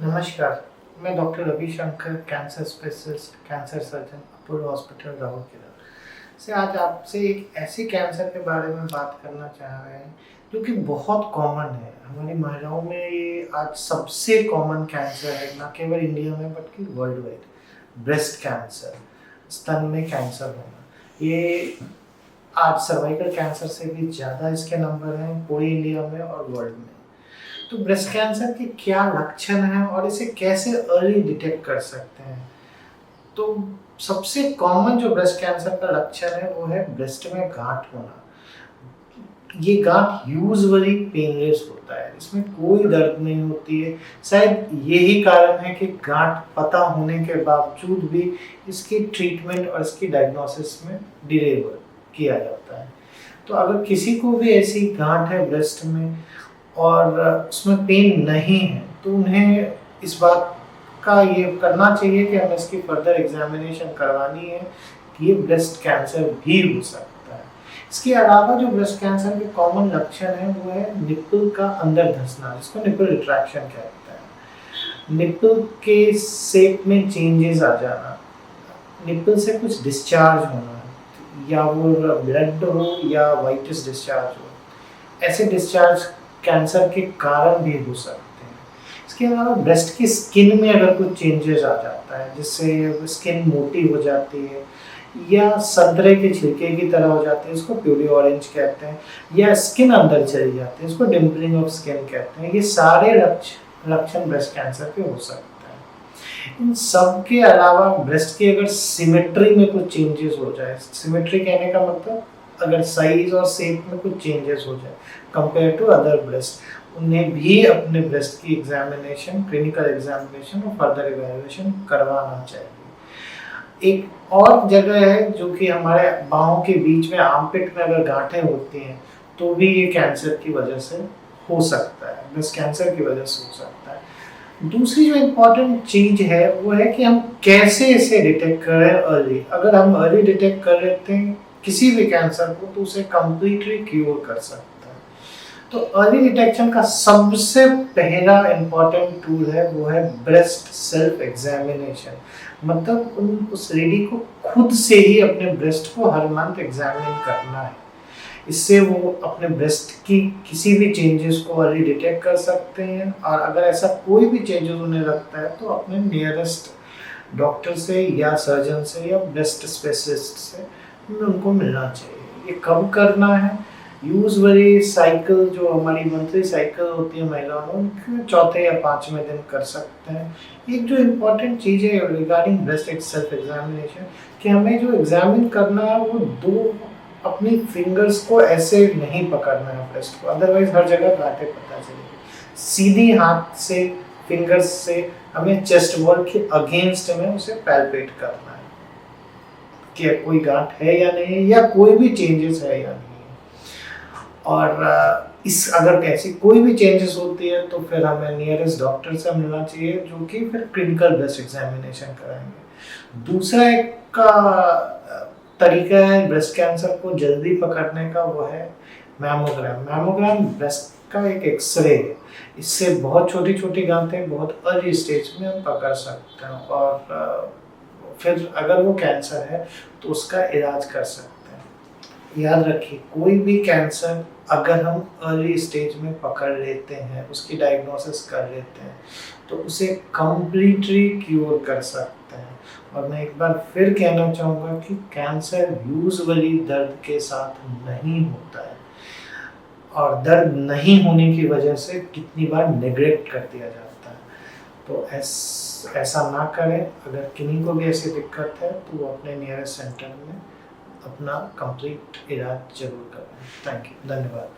नमस्कार, मैं doctor Ravishankar, cancer specialist, cancer surgeon, Apollo hospital Rourkela से आज आपसे एक ऐसे कैंसर के बारे में बात करना चाह रहे हैं, जो कि बहुत कॉमन है। हमारी महिलाओं में ये आज सबसे कॉमन कैंसर है, ना केवल इंडिया में बल्कि वर्ल्ड वाइड। ब्रेस्ट कैंसर, स्तन में कैंसर होना। ये आज सर्वाइकल कैंसर से भी ज़्यादा इसके नंबर हैं पूरे इंडिया में और वर्ल्ड में। तो ब्रेस्ट कैंसर के क्या लक्षण हैं और इसे कैसे अर्ली डिटेक्ट कर सकते हैं? तो सबसे कॉमन जो ब्रेस्ट कैंसर का लक्षण है वो है ब्रेस्ट में गांठ होना। ये गांठ यूजुअली पेनलेस होता है, इसमें कोई दर्द नहीं होती है। शायद यही कारण है कि गांठ पता होने के बावजूद भी इसकी ट्रीटमेंट और इसकी डायग्नोसिस में डिले किया जाता है। तो अगर किसी को भी ऐसी गांठ है ब्रेस्ट में और उसमें पेन नहीं है, तो उन्हें इस बात का ये करना चाहिए कि हमें इसकी फर्दर एग्जामिनेशन करवानी है कि ये ब्रेस्ट कैंसर भी हो सकता है। इसके अलावा जो ब्रेस्ट कैंसर के कॉमन लक्षण है वो है निप्पल का अंदर धंसना, जिसको निप्पल रिट्रैक्शन कहते हैं। निप्पल के शेप में चेंजेस आ जाना, निप्पल से कुछ डिस्चार्ज होना, या वो ब्लड हो या वाइटिस डिस्चार्ज हो। ऐसे डिस्चार्ज कैंसर के कारण भी हो सकते हैं। इसके अलावा ब्रेस्ट की स्किन में अगर कुछ चेंजेस आ जाता है, जिससे स्किन मोटी हो जाती है या संतरे के छिलके की तरह हो जाती है, इसको प्यूरी ऑरेंज कहते हैं, या स्किन अंदर चली जाती है, इसको डिम्पलिंग ऑफ स्किन कहते हैं। ये सारे लक्षण ब्रेस्ट कैंसर के हो सकते हैं। इन सब के अलावा ब्रेस्ट की अगर सिमेट्री में कुछ चेंजेस हो जाए, सिमेट्री कहने का मतलब अगर साइज और शेप में कुछ चेंजेस हो जाए कंपेयर टू अदर ब्रेस्ट, उन्हें भी अपने ब्रेस्ट की एग्जामिनेशन, क्लिनिकल एग्जामिनेशन और फर्दर इवैल्यूएशन करवाना चाहिए। एक और जगह है जो कि हमारे बाहों के बीच में, आर्मपिट में अगर गांठें होती हैं तो भी ये कैंसर की वजह से हो सकता है, ब्रेस्ट कैंसर की वजह से हो सकता है। दूसरी जो इम्पोर्टेंट चीज है वो है कि हम कैसे इसे डिटेक्ट करें अर्ली। अगर हम अर्ली डिटेक्ट कर लेते हैं किसी भी कैंसर को, तो उसे कंप्लीटली क्योर कर सकता है। तो अर्ली डिटेक्शन का सबसे पहला इम्पोर्टेंट टूल है वो है ब्रेस्ट सेल्फ एग्जामिनेशन। मतलब उस लेडी को खुद से ही अपने ब्रेस्ट को हर मंथ एग्जामिन करना है। इससे वो अपने ब्रेस्ट की किसी भी चेंजेस को अर्ली डिटेक्ट कर सकते हैं, और अगर ऐसा कोई भी चेंजेस उन्हें लगता है तो अपने नियरेस्ट डॉक्टर से या सर्जन से या ब्रेस्ट स्पेशलिस्ट से उनको मिलना चाहिए। ये कब करना है? यूजुअली साइकिल, जो हमारी मंथली साइकिल होती है महिलाओं में, चौथे या पांचवें दिन कर सकते हैं। एक जो इम्पोर्टेंट चीज़ है रिगार्डिंग ब्रेस्ट सेल्फ एग्जामिनेशन, कि हमें जो एग्जामिन करना है वो दो अपनी फिंगर्स को ऐसे नहीं पकड़ना है ब्रेस्ट को, अदरवाइज हर जगह गांठें पता चलेगी। सीधी हाथ से, फिंगर्स से हमें चेस्ट वॉल के अगेंस्ट में उसे पैल्पेट करना है कि कोई गांठ है या नहीं, या कोई भी चेंजेस है या नहीं। और इस अगर ऐसी कोई भी चेंजेस होती है तो फिर हमें नियरेस्ट डॉक्टर से मिलना चाहिए, जो कि फिर क्लिनिकल ब्रेस्ट एग्जामिनेशन कराएंगे। दूसरा एक का तरीका है ब्रेस्ट कैंसर को जल्दी पकड़ने का, वो है मैमोग्राम। मैमोग्राम ब्रेस्ट का एक एक्सरे है। इससे बहुत छोटी छोटी गांठें बहुत अर्ली स्टेज में हम पकड़ सकते हैं, और फिर अगर वो कैंसर है तो उसका इलाज कर सकते हैं। याद रखिए, कोई भी कैंसर अगर हम अर्ली स्टेज में पकड़ लेते हैं, उसकी डायग्नोसिस कर लेते हैं, तो उसे कंप्लीटली क्योर कर सकते हैं। और मैं एक बार फिर कहना चाहूँगा कि कैंसर यूजुअली दर्द के साथ नहीं होता है, और दर्द नहीं होने की वजह से कितनी बार नेग्लेक्ट कर दिया जाता है। तो ऐसा ना करें। अगर किन्हीं को भी ऐसी दिक्कत है तो वो अपने नियरेस्ट सेंटर में अपना कंप्लीट इलाज जरूर करें। थैंक यू, धन्यवाद।